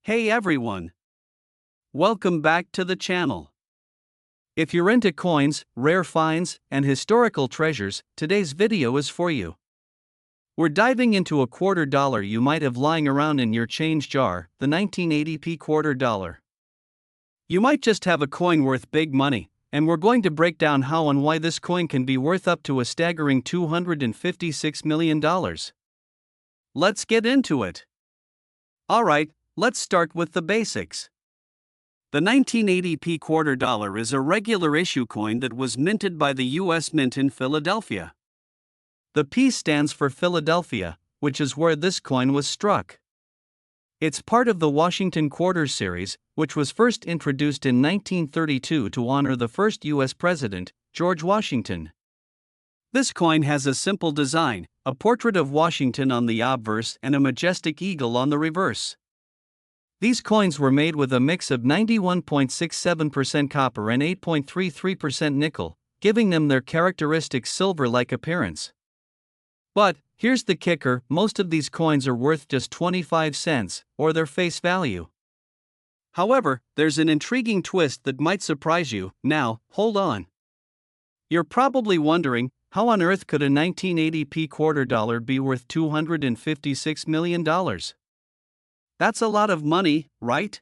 Hey everyone! Welcome back to the channel. If you're into coins, rare finds, and historical treasures, today's video is for you. We're diving into a quarter dollar you might have lying around in your change jar, the 1980p quarter dollar. You might just have a coin worth big money, and we're going to break down how and why this coin can be worth up to a staggering $256 million. Let's get into it. Alright, let's start with the basics. The 1980p quarter dollar is a regular issue coin that was minted by the U.S. Mint in Philadelphia. The P stands for Philadelphia, which is where this coin was struck. It's part of the Washington Quarter series, which was first introduced in 1932 to honor the first U.S. president, George Washington. This coin has a simple design, a portrait of Washington on the obverse and a majestic eagle on the reverse. These coins were made with a mix of 91.67% copper and 8.33% nickel, giving them their characteristic silver-like appearance. But, here's the kicker, most of these coins are worth just 25 cents, or their face value. However, there's an intriguing twist that might surprise you. Now, hold on. You're probably wondering, how on earth could a 1980p quarter dollar be worth $256 million? That's a lot of money, right?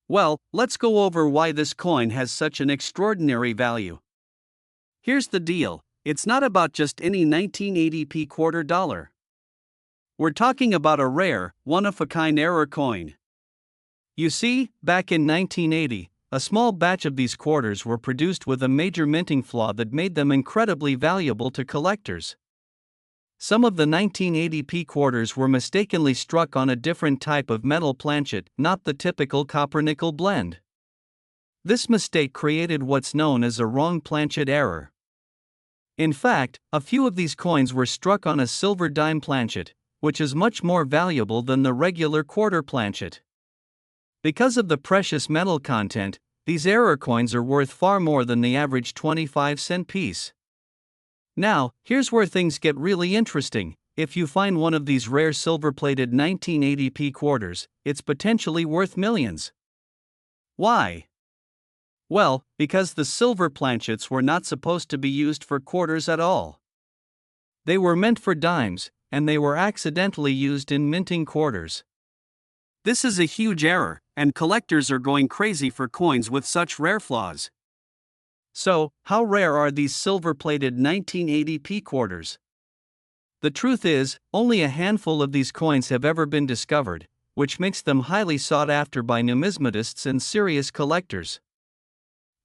Well, let's go over why this coin has such an extraordinary value. Here's the deal, it's not about just any 1980p quarter dollar. We're talking about a rare, one-of-a-kind error coin. You see, back in 1980, a small batch of these quarters were produced with a major minting flaw that made them incredibly valuable to collectors. Some of the 1980p quarters were mistakenly struck on a different type of metal planchet, not the typical copper-nickel blend. This mistake created what's known as a wrong planchet error. In fact, a few of these coins were struck on a silver dime planchet, which is much more valuable than the regular quarter planchet. Because of the precious metal content, these error coins are worth far more than the average 25-cent piece. Now, here's where things get really interesting. If you find one of these rare silver-plated 1980p quarters, it's potentially worth millions. Why? Well, because the silver planchets were not supposed to be used for quarters at all. They were meant for dimes, and they were accidentally used in minting quarters. This is a huge error, and collectors are going crazy for coins with such rare flaws. So, how rare are these silver-plated 1980p quarters? The truth is, only a handful of these coins have ever been discovered, which makes them highly sought after by numismatists and serious collectors.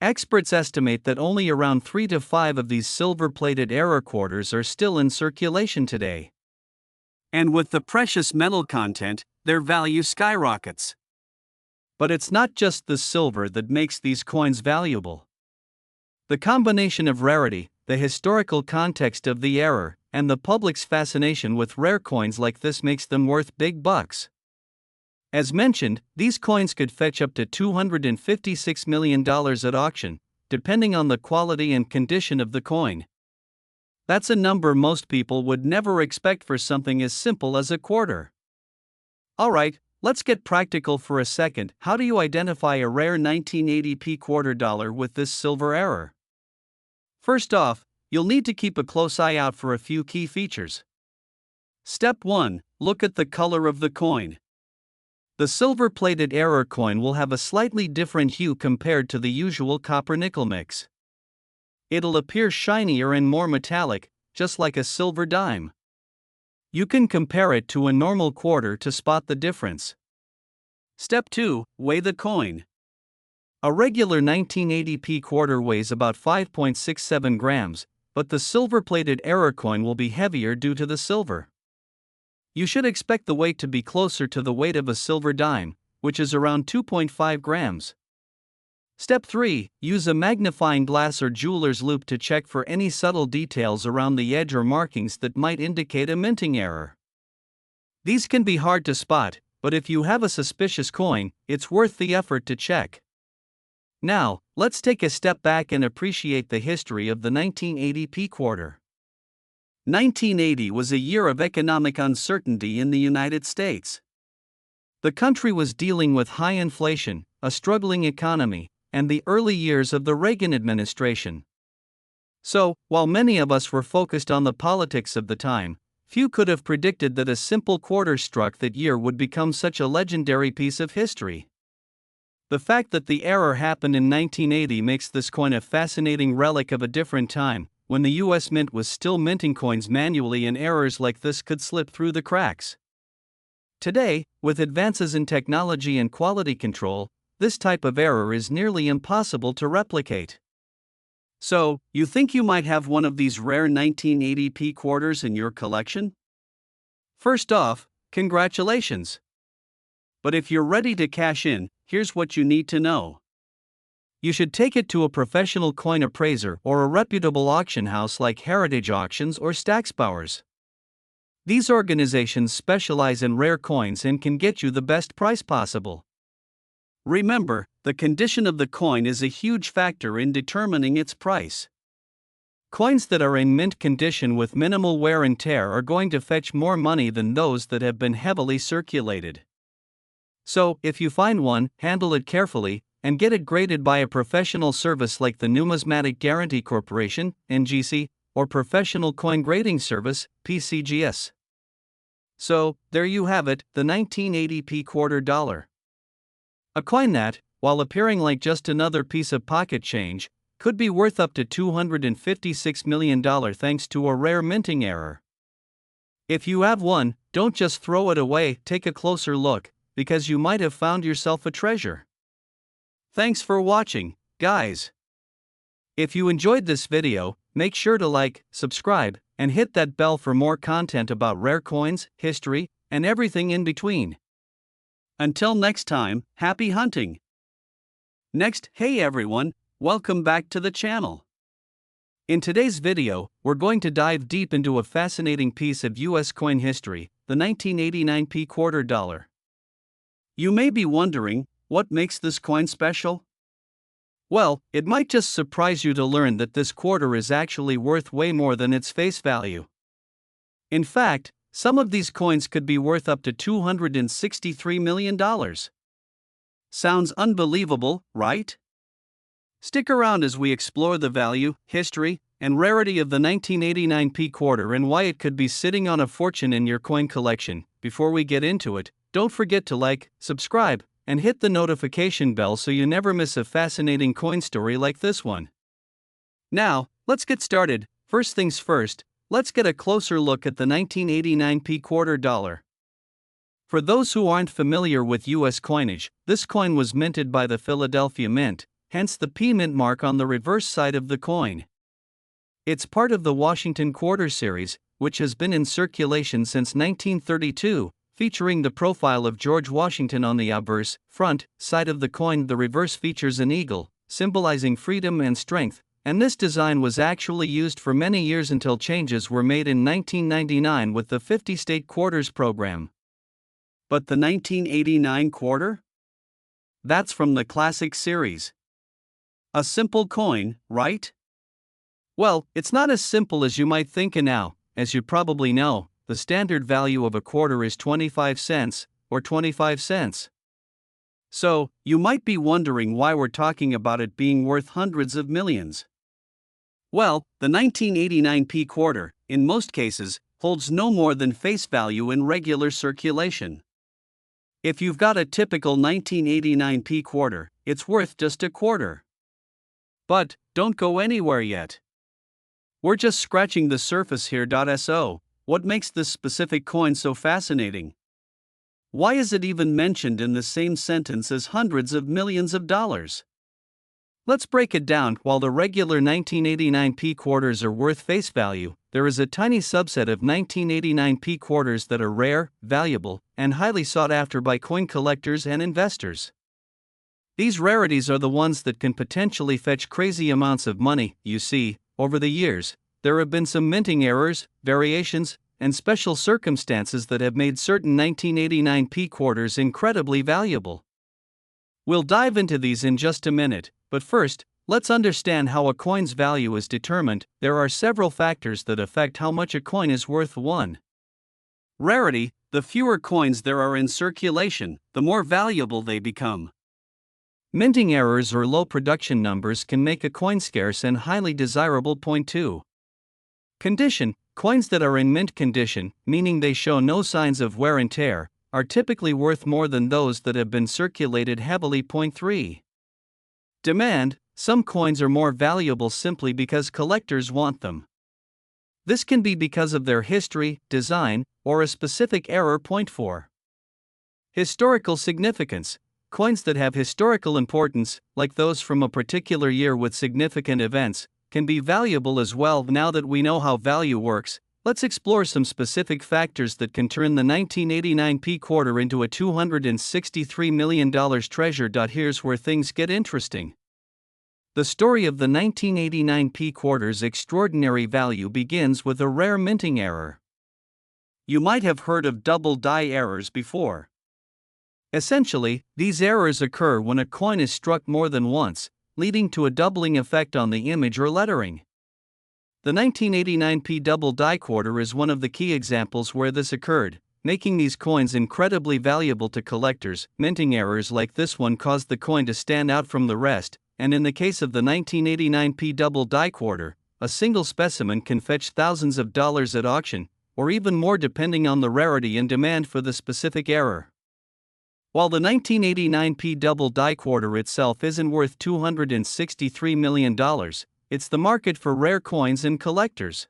Experts estimate that only around 3 to 5 of these silver-plated error quarters are still in circulation today. And with the precious metal content, their value skyrockets. But it's not just the silver that makes these coins valuable. The combination of rarity, the historical context of the error, and the public's fascination with rare coins like this makes them worth big bucks. As mentioned, these coins could fetch up to $256 million at auction, depending on the quality and condition of the coin. That's a number most people would never expect for something as simple as a quarter. Alright, let's get practical for a second. How do you identify a rare 1980p quarter dollar with this silver error? First off, you'll need to keep a close eye out for a few key features. Step 1. Look at the color of the coin. The silver-plated error coin will have a slightly different hue compared to the usual copper-nickel mix. It'll appear shinier and more metallic, just like a silver dime. You can compare it to a normal quarter to spot the difference. Step 2. Weigh the coin. A regular 1980p quarter weighs about 5.67 grams, but the silver-plated error coin will be heavier due to the silver. You should expect the weight to be closer to the weight of a silver dime, which is around 2.5 grams. Step 3. Use a magnifying glass or jeweler's loupe to check for any subtle details around the edge or markings that might indicate a minting error. These can be hard to spot, but if you have a suspicious coin, it's worth the effort to check. Now, let's take a step back and appreciate the history of the 1980p quarter. 1980 was a year of economic uncertainty in the United States. The country was dealing with high inflation, a struggling economy, and the early years of the Reagan administration. So, while many of us were focused on the politics of the time, few could have predicted that a simple quarter struck that year would become such a legendary piece of history. The fact that the error happened in 1980 makes this coin a fascinating relic of a different time, when the US Mint was still minting coins manually and errors like this could slip through the cracks. Today, with advances in technology and quality control, this type of error is nearly impossible to replicate. So, you think you might have one of these rare 1980p quarters in your collection? First off, congratulations! But if you're ready to cash in, here's what you need to know. You should take it to a professional coin appraiser or a reputable auction house like Heritage Auctions or Stacksbowers. These organizations specialize in rare coins and can get you the best price possible. Remember, the condition of the coin is a huge factor in determining its price. Coins that are in mint condition with minimal wear and tear are going to fetch more money than those that have been heavily circulated. So, if you find one, handle it carefully, and get it graded by a professional service like the Numismatic Guarantee Corporation, NGC, or Professional Coin Grading Service, PCGS. So, there you have it, the 1980p quarter dollar. A coin that, while appearing like just another piece of pocket change, could be worth up to $256 million thanks to a rare minting error. If you have one, don't just throw it away, take a closer look, because you might have found yourself a treasure. Thanks for watching, guys. If you enjoyed this video, make sure to like, subscribe, and hit that bell for more content about rare coins, history, and everything in between. Until next time, happy hunting! Next, hey everyone, welcome back to the channel. In today's video, we're going to dive deep into a fascinating piece of US coin history, the 1989p quarter dollar. You may be wondering, what makes this coin special? Well, it might just surprise you to learn that this quarter is actually worth way more than its face value. In fact, some of these coins could be worth up to $263 million. Sounds unbelievable, right? Stick around as we explore the value, history, and rarity of the 1989p quarter and why it could be sitting on a fortune in your coin collection. Before we get into it, don't forget to like, subscribe, and hit the notification bell so you never miss a fascinating coin story like this one. Now, let's get started. First things first, let's get a closer look at the 1989p quarter dollar. For those who aren't familiar with US coinage, this coin was minted by the Philadelphia Mint, hence the P Mint mark on the reverse side of the coin. It's part of the Washington Quarter series, which has been in circulation since 1932, featuring the profile of George Washington on the obverse, front, side of the coin. The reverse features an eagle, symbolizing freedom and strength, and this design was actually used for many years until changes were made in 1999 with the 50-state quarters program. But the 1989 quarter? That's from the classic series. A simple coin, right? Well, it's not as simple as you might think, and now, as you probably know, the standard value of a quarter is 25 cents, or 25 cents. So, you might be wondering why we're talking about it being worth hundreds of millions. Well, the 1989p quarter, in most cases, holds no more than face value in regular circulation. If you've got a typical 1989p quarter, it's worth just a quarter. But, don't go anywhere yet. We're just scratching the surface here. So, what makes this specific coin so fascinating? Why is it even mentioned in the same sentence as hundreds of millions of dollars? Let's break it down. While the regular 1989p quarters are worth face value, there is a tiny subset of 1989p quarters that are rare, valuable, and highly sought after by coin collectors and investors. These rarities are the ones that can potentially fetch crazy amounts of money. You see, over the years, there have been some minting errors, variations, and special circumstances that have made certain 1989p quarters incredibly valuable. We'll dive into these in just a minute, but first, let's understand how a coin's value is determined. There are several factors that affect how much a coin is worth. 1. Rarity. The fewer coins there are in circulation, the more valuable they become. Minting errors or low production numbers can make a coin scarce and highly desirable. Point 2. Condition. Coins that are in mint condition, meaning they show no signs of wear and tear, are typically worth more than those that have been circulated heavily. Point 3. Demand. Some coins are more valuable simply because collectors want them. This can be because of their history, design, or a specific error. Point 4. Historical significance. Coins that have historical importance, like those from a particular year with significant events, can be valuable as well. Now that we know how value works, let's explore some specific factors that can turn the 1989 P quarter into a $263 million treasure. Here's where things get interesting. The story of the 1989 P quarter's extraordinary value begins with a rare minting error. You might have heard of double die errors before. Essentially, these errors occur when a coin is struck more than once, leading to a doubling effect on the image or lettering. The 1989 P double die quarter is one of the key examples where this occurred, making these coins incredibly valuable to collectors. Minting errors like this one caused the coin to stand out from the rest, and in the case of the 1989 P double die quarter, a single specimen can fetch thousands of dollars at auction, or even more depending on the rarity and demand for the specific error. While the 1989 P double die quarter itself isn't worth $263 million, it's the market for rare coins and collectors.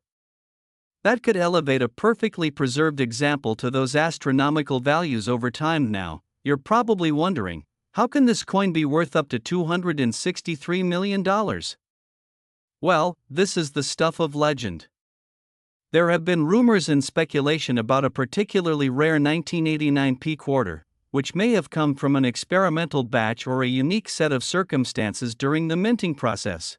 That could elevate a perfectly preserved example to those astronomical values over time. Now, you're probably wondering, how can this coin be worth up to $263 million? Well, this is the stuff of legend. There have been rumors and speculation about a particularly rare 1989 P quarter, which may have come from an experimental batch or a unique set of circumstances during the minting process.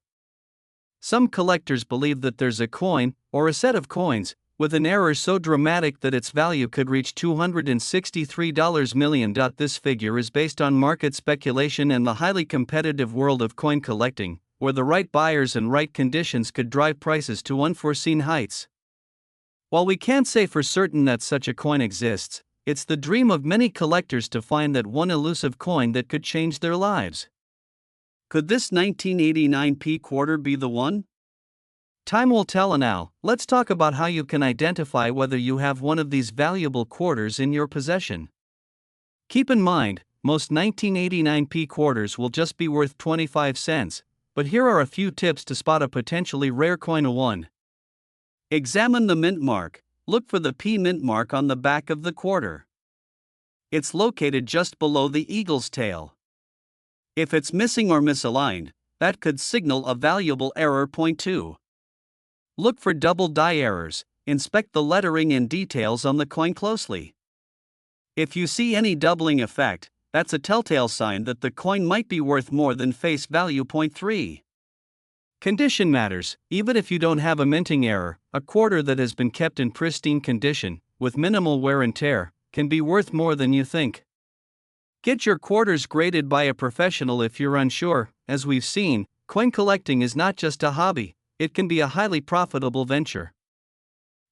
Some collectors believe that there's a coin, or a set of coins, with an error so dramatic that its value could reach $263 million. This figure is based on market speculation and the highly competitive world of coin collecting, where the right buyers and right conditions could drive prices to unforeseen heights. While we can't say for certain that such a coin exists, it's the dream of many collectors to find that one elusive coin that could change their lives. Could this 1989 P quarter be the one? Time will tell. Now, let's talk about how you can identify whether you have one of these valuable quarters in your possession. Keep in mind, most 1989 P quarters will just be worth 25 cents, but here are a few tips to spot a potentially rare coin. 1. Examine the mint mark. Look for the P mint mark on the back of the quarter. It's located just below the eagle's tail. If it's missing or misaligned, that could signal a valuable error. Point 2. Look for double die errors. Inspect the lettering and details on the coin closely. If you see any doubling effect, that's a telltale sign that the coin might be worth more than face value. Point 3. Condition matters. Even if you don't have a minting error, a quarter that has been kept in pristine condition, with minimal wear and tear, can be worth more than you think. Get your quarters graded by a professional if you're unsure. As we've seen, coin collecting is not just a hobby, it can be a highly profitable venture.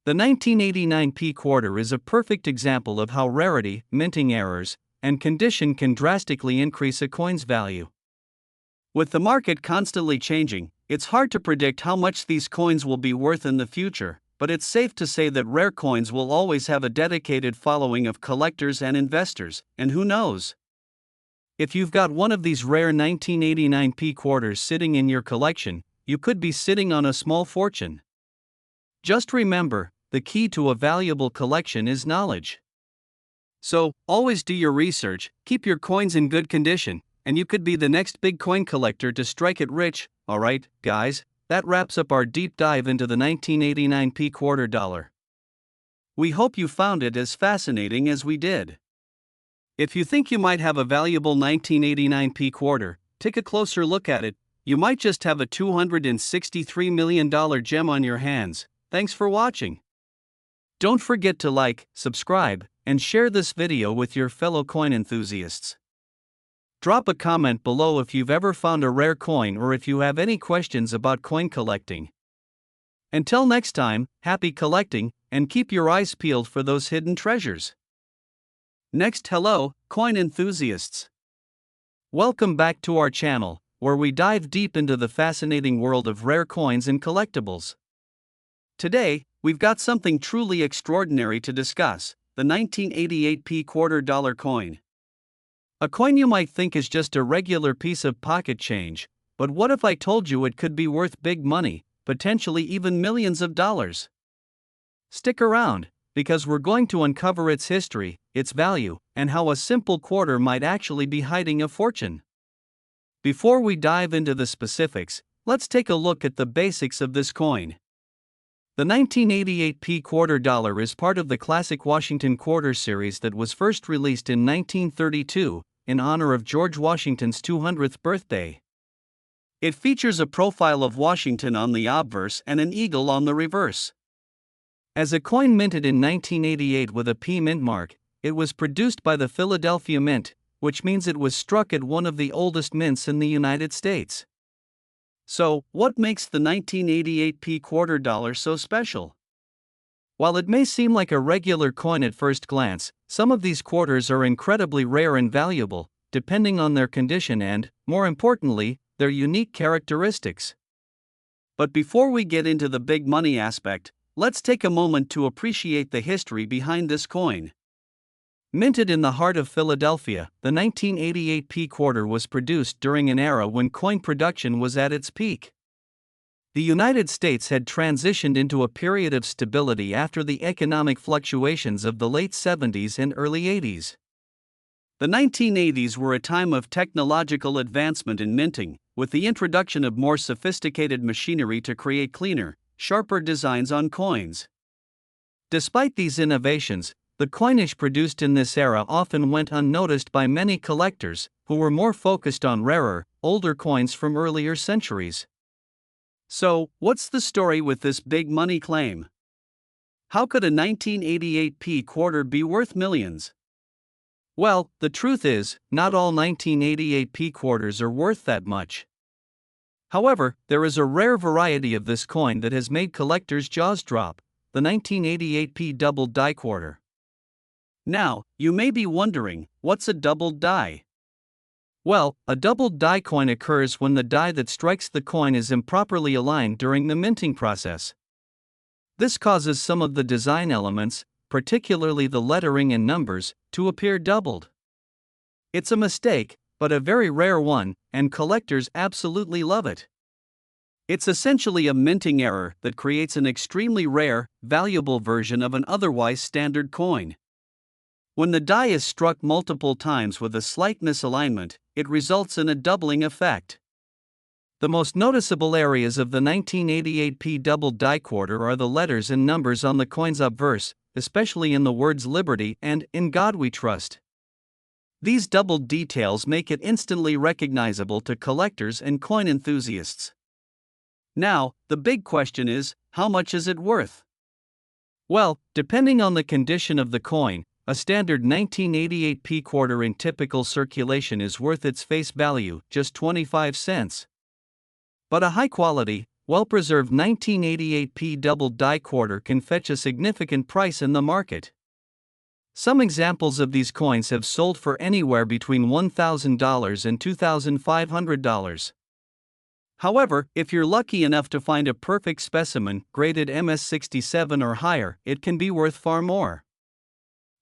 The 1989 P quarter is a perfect example of how rarity, minting errors, and condition can drastically increase a coin's value. With the market constantly changing, it's hard to predict how much these coins will be worth in the future, but it's safe to say that rare coins will always have a dedicated following of collectors and investors, and who knows? If you've got one of these rare 1989 P quarters sitting in your collection, you could be sitting on a small fortune. Just remember, the key to a valuable collection is knowledge. So, always do your research, keep your coins in good condition, and you could be the next big coin collector to strike it rich. Alright, guys, that wraps up our deep dive into the 1989 P quarter dollar. We hope you found it as fascinating as we did. If you think you might have a valuable 1989 P quarter, take a closer look at it. You might just have a $263 million gem on your hands. Thanks for watching. Don't forget to like, subscribe, and share this video with your fellow coin enthusiasts. Drop a comment below if you've ever found a rare coin or if you have any questions about coin collecting. Until next time, happy collecting, and keep your eyes peeled for those hidden treasures. Next, hello, coin enthusiasts. Welcome back to our channel, where we dive deep into the fascinating world of rare coins and collectibles. Today, we've got something truly extraordinary to discuss: the 1988p $quarter coin. A coin you might think is just a regular piece of pocket change, but what if I told you it could be worth big money, potentially even millions of dollars? Stick around, because we're going to uncover its history, its value, and how a simple quarter might actually be hiding a fortune. Before we dive into the specifics, let's take a look at the basics of this coin. The 1988p $quarter is part of the classic Washington quarter series that was first released in 1932, in honor of George Washington's 200th birthday. It features a profile of Washington on the obverse and an eagle on the reverse. As a coin minted in 1988 with a P mint mark, it was produced by the Philadelphia Mint, which means it was struck at one of the oldest mints in the United States. So, what makes the 1988p $quarter so special? While it may seem like a regular coin at first glance, some of these quarters are incredibly rare and valuable, depending on their condition and, more importantly, their unique characteristics. But before we get into the big money aspect, let's take a moment to appreciate the history behind this coin. Minted in the heart of Philadelphia, the 1988p $quarter was produced during an era when coin production was at its peak. The United States had transitioned into a period of stability after the economic fluctuations of the late 70s and early 80s. The 1980s were a time of technological advancement in minting, with the introduction of more sophisticated machinery to create cleaner, sharper designs on coins. Despite these innovations, the coinage produced in this era often went unnoticed by many collectors, who were more focused on rarer, older coins from earlier centuries. So, what's the story with this big money claim? How could a 1988p $quarter be worth millions? Well, the truth is, not all 1988p $quarters are worth that much. However, there is a rare variety of this coin that has made collectors' jaws drop: the 1988p doubled die quarter. Now, you may be wondering, what's a doubled die? Well, a doubled die coin occurs when the die that strikes the coin is improperly aligned during the minting process. This causes some of the design elements, particularly the lettering and numbers, to appear doubled. It's a mistake, but a very rare one, and collectors absolutely love it. It's essentially a minting error that creates an extremely rare, valuable version of an otherwise standard coin. When the die is struck multiple times with a slight misalignment, it results in a doubling effect. The most noticeable areas of the 1988p doubled die quarter are the letters and numbers on the coin's obverse, especially in the words Liberty and In God We Trust. These doubled details make it instantly recognizable to collectors and coin enthusiasts. Now, the big question is, how much is it worth? Well, depending on the condition of the coin, a standard 1988p $quarter in typical circulation is worth its face value, just 25 cents. But a high-quality, well-preserved 1988p doubled die quarter can fetch a significant price in the market. Some examples of these coins have sold for anywhere between $1,000 and $2,500. However, if you're lucky enough to find a perfect specimen, graded MS67 or higher, it can be worth far more.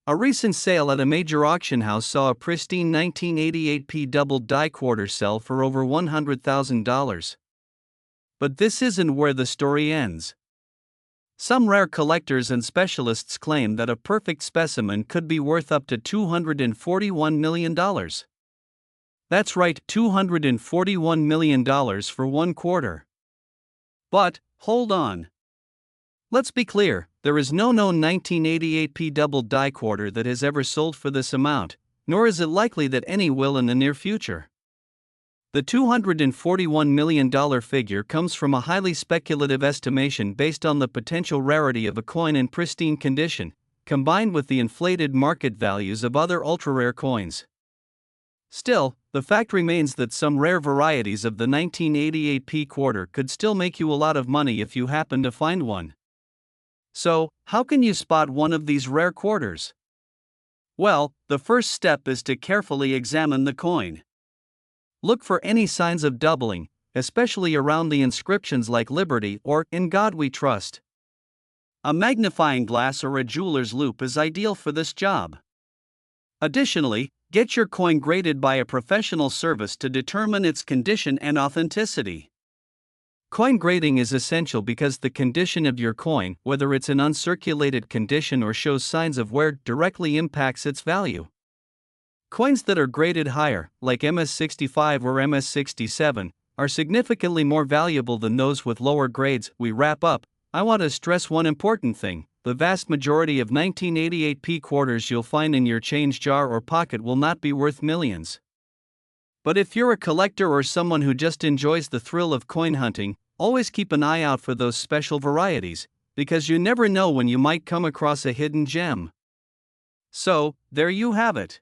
A recent sale at a major auction house saw a pristine 1988p doubled die quarter sell for over $100,000. But this isn't where the story ends. Some rare collectors and specialists claim that a perfect specimen could be worth up to $241 million. That's right, $241 million for one quarter. But, hold on. Let's be clear, there is no known 1988p doubled die quarter that has ever sold for this amount, nor is it likely that any will in the near future. The $241 million figure comes from a highly speculative estimation based on the potential rarity of a coin in pristine condition, combined with the inflated market values of other ultra-rare coins. Still, the fact remains that some rare varieties of the 1988p $quarter could still make you a lot of money if you happen to find one. So, how can you spot one of these rare quarters? Well, the first step is to carefully examine the coin. Look for any signs of doubling, especially around the inscriptions like Liberty or In God We Trust. A magnifying glass or a jeweler's loupe is ideal for this job. Additionally, get your coin graded by a professional service to determine its condition and authenticity. Coin grading is essential because the condition of your coin, whether it's in uncirculated condition or shows signs of wear, directly impacts its value. Coins that are graded higher, like MS65 or MS67, are significantly more valuable than those with lower grades. We wrap up. I want to stress one important thing. The vast majority of 1988p quarters you'll find in your change jar or pocket will not be worth millions. But if you're a collector or someone who just enjoys the thrill of coin hunting, always keep an eye out for those special varieties, because you never know when you might come across a hidden gem. So, there you have it.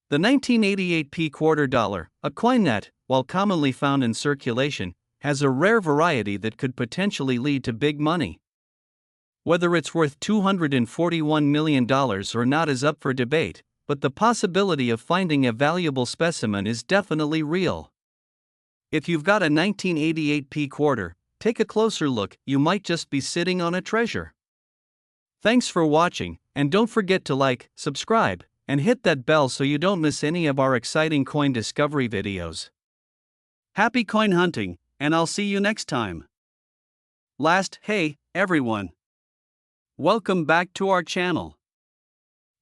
The 1988p quarter dollar, a coin that, while commonly found in circulation, has a rare variety that could potentially lead to big money. Whether it's worth $241 million or not is up for debate, but the possibility of finding a valuable specimen is definitely real. If you've got a 1988p quarter, take a closer look, you might just be sitting on a treasure. Thanks for watching, and don't forget to like, subscribe, and hit that bell so you don't miss any of our exciting coin discovery videos. Happy coin hunting, and I'll see you next time. Hey, everyone. Welcome back to our channel.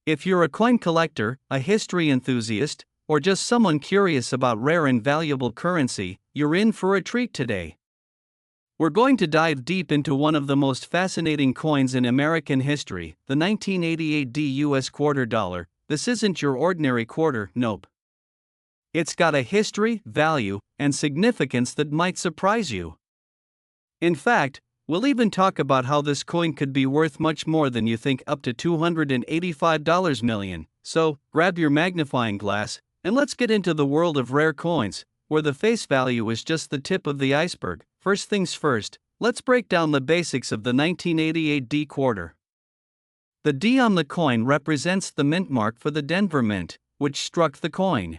If you're a coin collector, a history enthusiast, or just someone curious about rare and valuable currency, you're in for a treat today. We're going to dive deep into one of the most fascinating coins in American history, the 1988 US quarter dollar. This isn't your ordinary quarter, nope. It's got a history, value, and significance that might surprise you. In fact, we'll even talk about how this coin could be worth much more than you think, up to $285 million. So, grab your magnifying glass, and let's get into the world of rare coins, where the face value is just the tip of the iceberg. First things first, let's break down the basics of the 1988 D quarter. The D on the coin represents the mint mark for the Denver Mint, which struck the coin.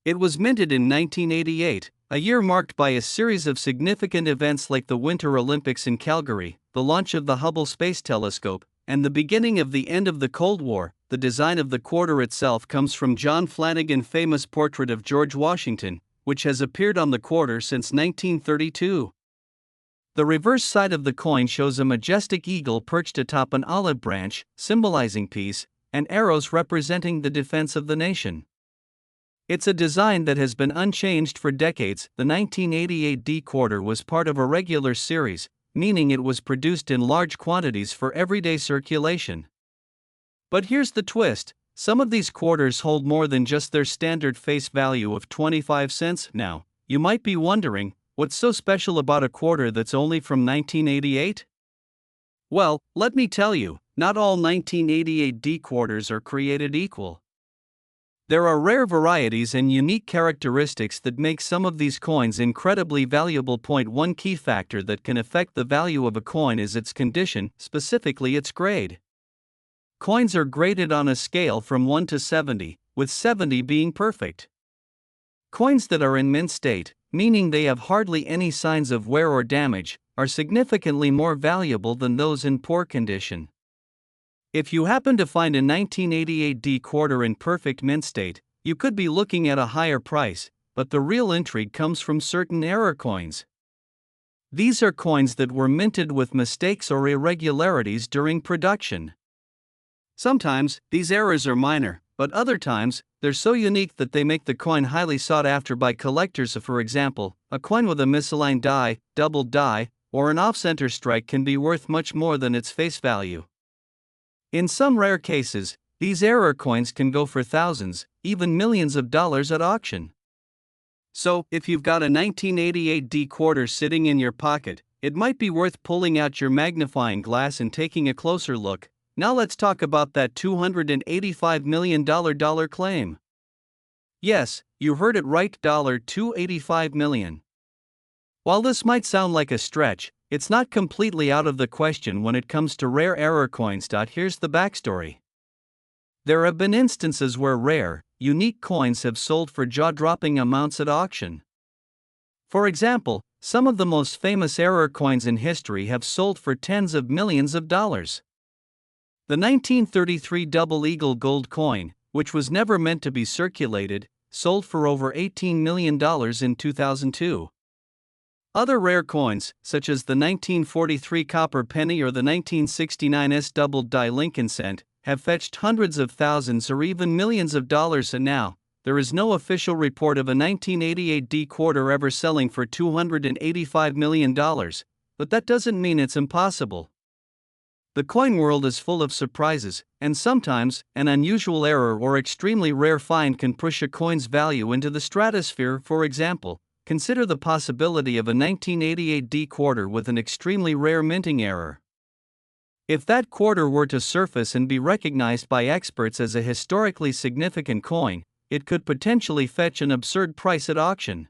It was minted in 1988, a year marked by a series of significant events like the Winter Olympics in Calgary, the launch of the Hubble Space Telescope, and the beginning of the end of the Cold War. The design of the quarter itself comes from John Flanagan's famous portrait of George Washington, which has appeared on the quarter since 1932. The reverse side of the coin shows a majestic eagle perched atop an olive branch, symbolizing peace, and arrows representing the defense of the nation. It's a design that has been unchanged for decades. The 1988 D quarter was part of a regular series, meaning it was produced in large quantities for everyday circulation. But here's the twist: some of these quarters hold more than just their standard face value of 25 cents. Now, you might be wondering, what's so special about a quarter that's only from 1988? Well, let me tell you, not all 1988 D quarters are created equal. There are rare varieties and unique characteristics that make some of these coins incredibly valuable. One key factor that can affect the value of a coin is its condition, specifically its grade. Coins are graded on a scale from 1 to 70, with 70 being perfect. Coins that are in mint state, meaning they have hardly any signs of wear or damage, are significantly more valuable than those in poor condition. If you happen to find a 1988 D quarter in perfect mint state, you could be looking at a higher price, but the real intrigue comes from certain error coins. These are coins that were minted with mistakes or irregularities during production. Sometimes, these errors are minor, but other times, they're so unique that they make the coin highly sought after by collectors. For example, a coin with a misaligned die, doubled die, or an off-center strike can be worth much more than its face value. In some rare cases, these error coins can go for thousands, even millions of dollars at auction. So, if you've got a 1988 D quarter sitting in your pocket, it might be worth pulling out your magnifying glass and taking a closer look. Now let's talk about that $285 million claim. Yes, you heard it right, $285 million. While this might sound like a stretch, it's not completely out of the question when it comes to rare error coins. Here's the backstory. There have been instances where rare, unique coins have sold for jaw-dropping amounts at auction. For example, some of the most famous error coins in history have sold for tens of millions of dollars. The 1933 Double Eagle gold coin, which was never meant to be circulated, sold for over $18 million in 2002. Other rare coins, such as the 1943 copper penny or the 1969 doubled die Lincoln cent, have fetched hundreds of thousands or even millions of dollars, and now, there is no official report of a 1988 D quarter ever selling for $285 million, but that doesn't mean it's impossible. The coin world is full of surprises, and sometimes, an unusual error or extremely rare find can push a coin's value into the stratosphere. For example, consider the possibility of a 1988 D quarter with an extremely rare minting error. If that quarter were to surface and be recognized by experts as a historically significant coin, it could potentially fetch an absurd price at auction.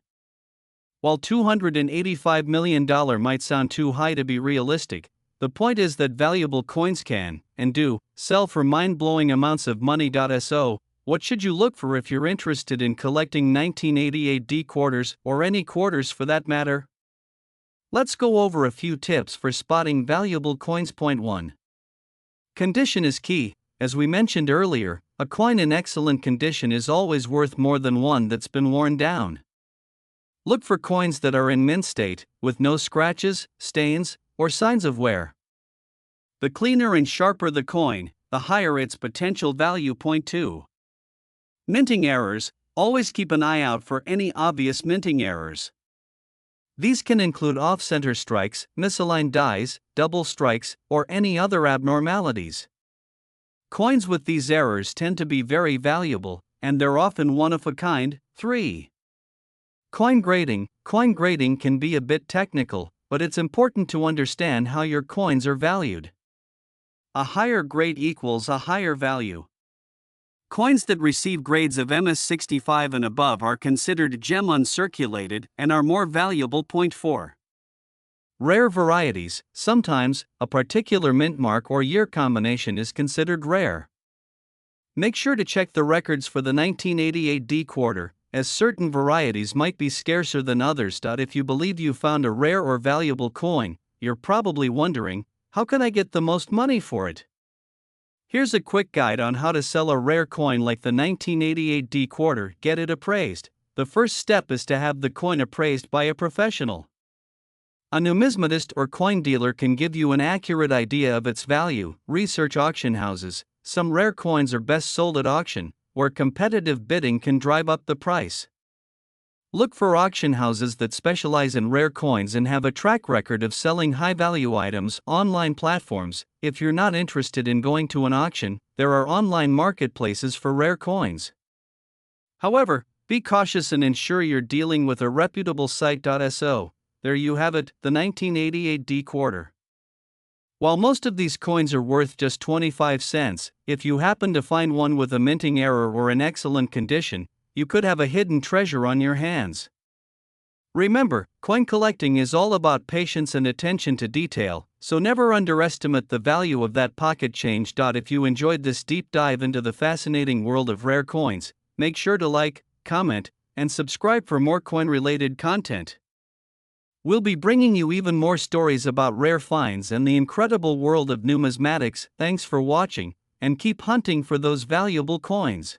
While $285 million might sound too high to be realistic, the point is that valuable coins can, and do, sell for mind-blowing amounts of money. So, what should you look for if you're interested in collecting 1988 D quarters, or any quarters for that matter? Let's go over a few tips for spotting valuable coins. Point 1. Condition is key. As we mentioned earlier, a coin in excellent condition is always worth more than one that's been worn down. Look for coins that are in mint state, with no scratches, stains, or signs of wear. The cleaner and sharper the coin, the higher its potential value. Point 2. Minting errors. Always keep an eye out for any obvious minting errors. These can include off-center strikes, misaligned dies, double strikes, or any other abnormalities. Coins with these errors tend to be very valuable, and they're often one of a kind. 3. Coin grading. Coin grading can be a bit technical, but it's important to understand how your coins are valued. A higher grade equals a higher value. Coins that receive grades of MS65 and above are considered gem uncirculated and are more valuable. Point 4. Rare varieties. Sometimes, a particular mint mark or year combination is considered rare. Make sure to check the records for the 1988 D quarter, as certain varieties might be scarcer than others. If you believe you found a rare or valuable coin, you're probably wondering, how can I get the most money for it? Here's a quick guide on how to sell a rare coin like the 1988 D quarter. Get it appraised. The first step is to have the coin appraised by a professional. A numismatist or coin dealer can give you an accurate idea of its value. Research auction houses. Some rare coins are best sold at auction, where competitive bidding can drive up the price. Look for auction houses that specialize in rare coins and have a track record of selling high-value items. Online platforms. If you're not interested in going to an auction, there are online marketplaces for rare coins. However, be cautious and ensure you're dealing with a reputable site. So, there you have it, the 1988 D quarter. While most of these coins are worth just 25 cents, if you happen to find one with a minting error or in excellent condition, you could have a hidden treasure on your hands. Remember, coin collecting is all about patience and attention to detail, so never underestimate the value of that pocket change. If you enjoyed this deep dive into the fascinating world of rare coins, make sure to like, comment, and subscribe for more coin-related content. We'll be bringing you even more stories about rare finds and the incredible world of numismatics. Thanks for watching, and keep hunting for those valuable coins.